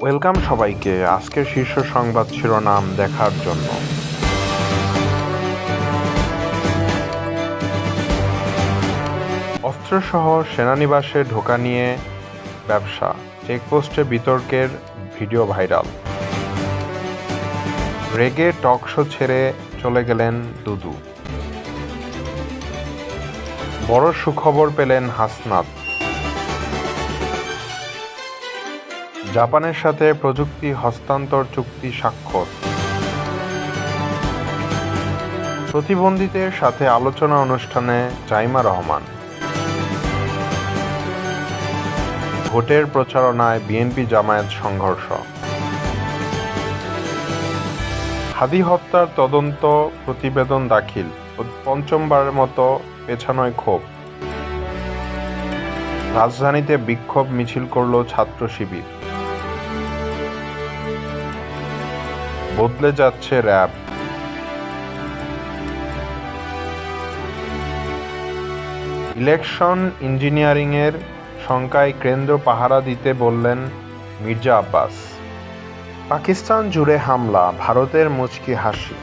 Welcome সবাইকে আজকের শীর্ষ সংবাদ শিরোনাম দেখার জন্য। অস্ত্রসহ সেনানিবাসে ঢোকা নিয়ে ব্যবসা, চেকপোস্টে বিতর্কের ভিডিও ভাইরাল। রেগে টক শো ছেড়ে চলে গেলেন দুদু। বড় সুখবর পেলেন হাসনাত। জাপানের সাথে প্রযুক্তি হস্তান্তর চুক্তি স্বাক্ষর। প্রতিবন্ধীদের সাথে আলোচনা অনুষ্ঠানে জাইমা রহমান। ভোটের প্রচারণায় বিএনপি জামায়াত সংঘর্ষ। হাদি হত্যার তদন্ত প্রতিবেদন দাখিল, পঞ্চমবারের মতো পেছানোয় ক্ষোভ। রাজধানীতে বিক্ষোভ মিছিল করল ছাত্র শিবির। বদলে যাচ্ছে র্যাব। ইলেকশন ইঞ্জিনিয়ারিংয়ের শঙ্কায় কেন্দ্র পাহারা দিতে বললেন মির্জা আব্বাস। পাকিস্তান জুড়ে হামলা, ভারতের মুচকি হাসি।